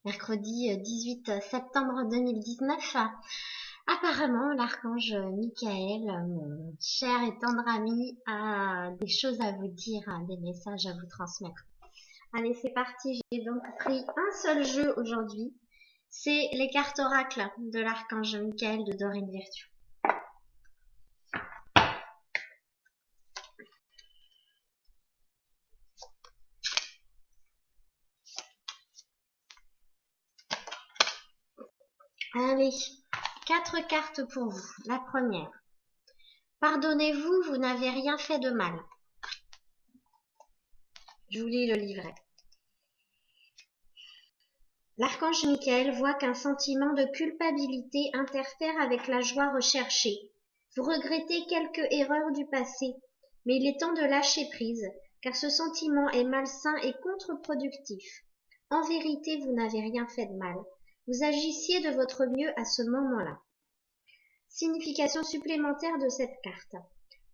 mercredi 18 septembre 2019. Apparemment, l'archange Michael, mon cher et tendre ami, a des choses à vous dire, des messages à vous transmettre. Allez, c'est parti, j'ai donc pris un seul jeu aujourd'hui. C'est les cartes oracles de l'archange Michael de Dorine Virtue. Allez, 4 cartes pour vous. La première. Pardonnez-vous, vous n'avez rien fait de mal. Je vous lis le livret. L'archange Michael voit qu'un sentiment de culpabilité interfère avec la joie recherchée. Vous regrettez quelques erreurs du passé, mais il est temps de lâcher prise, car ce sentiment est malsain et contre-productif. En vérité, vous n'avez rien fait de mal. Vous agissiez de votre mieux à ce moment-là. Signification supplémentaire de cette carte.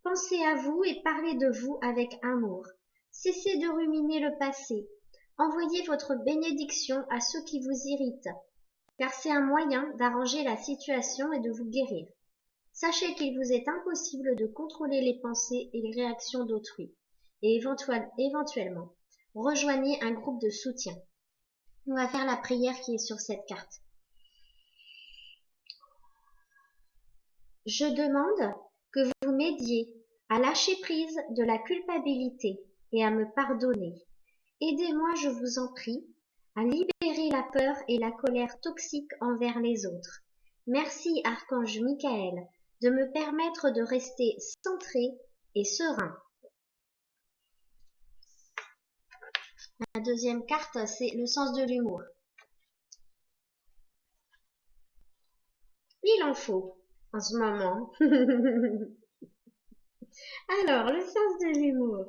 Pensez à vous et parlez de vous avec amour. Cessez de ruminer le passé. Envoyez votre bénédiction à ceux qui vous irritent, car c'est un moyen d'arranger la situation et de vous guérir. Sachez qu'il vous est impossible de contrôler les pensées et les réactions d'autrui, et éventuellement, rejoignez un groupe de soutien. On va faire la prière qui est sur cette carte. Je demande que vous m'aidiez à lâcher prise de la culpabilité et à me pardonner. Aidez-moi, je vous en prie, à libérer la peur et la colère toxiques envers les autres. Merci, archange Michael, de me permettre de rester centré et serein. La deuxième carte, c'est le sens de l'humour. Il en faut en ce moment. Alors, le sens de l'humour.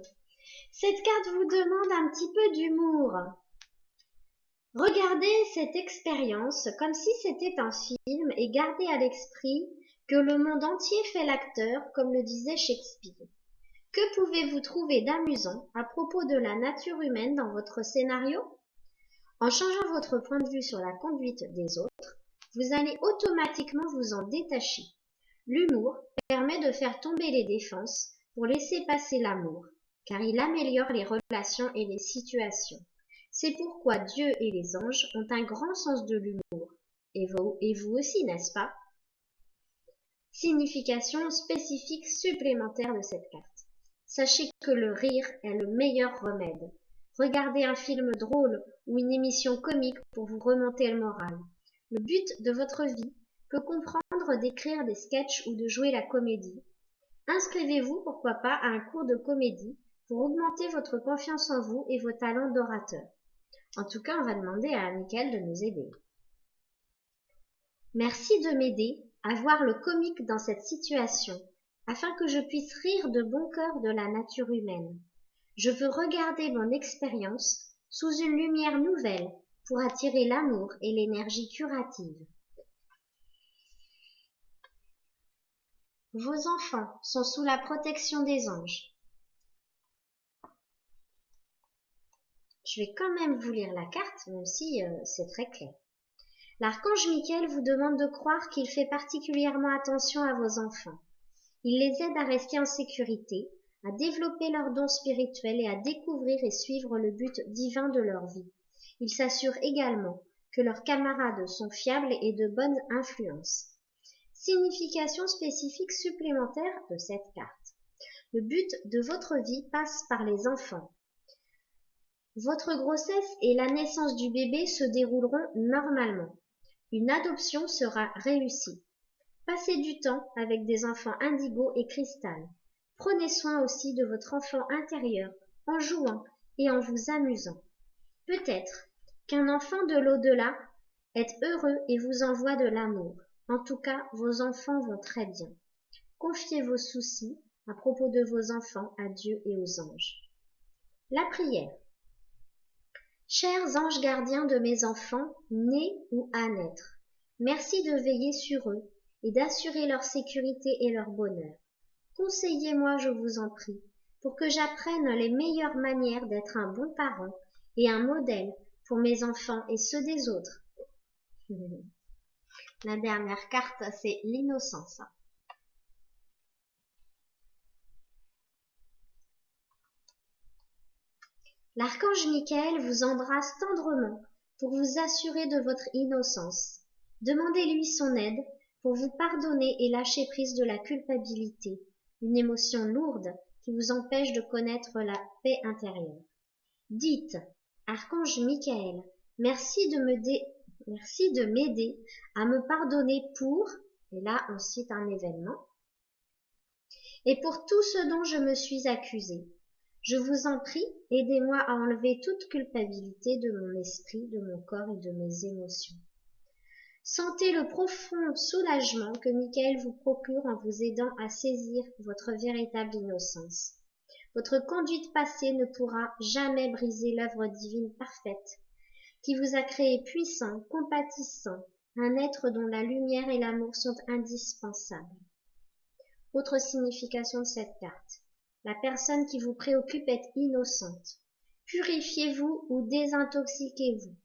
Cette carte vous demande un petit peu d'humour. Regardez cette expérience comme si c'était un film et gardez à l'esprit que le monde entier fait l'acteur, comme le disait Shakespeare. Que pouvez-vous trouver d'amusant à propos de la nature humaine dans votre scénario? En changeant votre point de vue sur la conduite des autres, vous allez automatiquement vous en détacher. L'humour permet de faire tomber les défenses pour laisser passer l'amour, car il améliore les relations et les situations. C'est pourquoi Dieu et les anges ont un grand sens de l'humour. Et vous aussi, n'est-ce pas? Signification spécifique supplémentaire de cette carte. Sachez que le rire est le meilleur remède. Regardez un film drôle ou une émission comique pour vous remonter le moral. Le but de votre vie peut comprendre d'écrire des sketchs ou de jouer la comédie. Inscrivez-vous, pourquoi pas, à un cours de comédie pour augmenter votre confiance en vous et vos talents d'orateur. En tout cas, on va demander à Michael de nous aider. Merci de m'aider à voir le comique dans cette situation, afin que je puisse rire de bon cœur de la nature humaine. Je veux regarder mon expérience sous une lumière nouvelle pour attirer l'amour et l'énergie curative. Vos enfants sont sous la protection des anges. Je vais quand même vous lire la carte, même si c'est très clair. L'archange Michael vous demande de croire qu'il fait particulièrement attention à vos enfants. Il les aide à rester en sécurité, à développer leurs dons spirituels et à découvrir et suivre le but divin de leur vie. Il s'assure également que leurs camarades sont fiables et de bonnes influences. Signification spécifique supplémentaire de cette carte. Le but de votre vie passe par les enfants. Votre grossesse et la naissance du bébé se dérouleront normalement. Une adoption sera réussie. Passez du temps avec des enfants indigo et cristal. Prenez soin aussi de votre enfant intérieur en jouant et en vous amusant. Peut-être qu'un enfant de l'au-delà est heureux et vous envoie de l'amour. En tout cas, vos enfants vont très bien. Confiez vos soucis à propos de vos enfants à Dieu et aux anges. La prière. Chers anges gardiens de mes enfants, nés ou à naître, merci de veiller sur eux et d'assurer leur sécurité et leur bonheur. Conseillez-moi, je vous en prie, pour que j'apprenne les meilleures manières d'être un bon parent et un modèle pour mes enfants et ceux des autres. La dernière carte, c'est l'innocence. L'archange Michael vous embrasse tendrement pour vous assurer de votre innocence. Demandez-lui son aide pour vous pardonner et lâcher prise de la culpabilité, une émotion lourde qui vous empêche de connaître la paix intérieure. Dites, Archange Michael, merci de m'aider à me pardonner pour, et là on cite un événement, et pour tout ce dont je me suis accusé. Je vous en prie, aidez-moi à enlever toute culpabilité de mon esprit, de mon corps et de mes émotions. Sentez le profond soulagement que Michael vous procure en vous aidant à saisir votre véritable innocence. Votre conduite passée ne pourra jamais briser l'œuvre divine parfaite qui vous a créé puissant, compatissant, un être dont la lumière et l'amour sont indispensables. Autre signification de cette carte. La personne qui vous préoccupe est innocente. Purifiez-vous ou désintoxiquez-vous.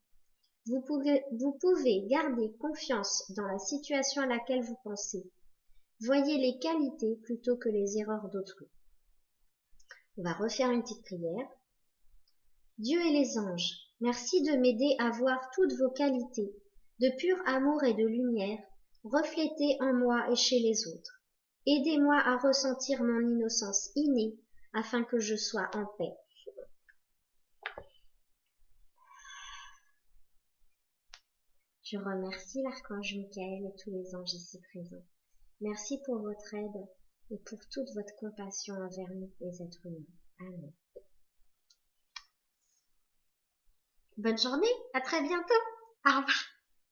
Vous pouvez garder confiance dans la situation à laquelle vous pensez. Voyez les qualités plutôt que les erreurs d'autrui. On va refaire une petite prière. Dieu et les anges, merci de m'aider à voir toutes vos qualités, de pur amour et de lumière, reflétées en moi et chez les autres. Aidez-moi à ressentir mon innocence innée afin que je sois en paix. Je remercie l'archange Michael et tous les anges ici présents. Merci pour votre aide et pour toute votre compassion envers nous, les êtres humains. Amen. Bonne journée, à très bientôt. Au revoir.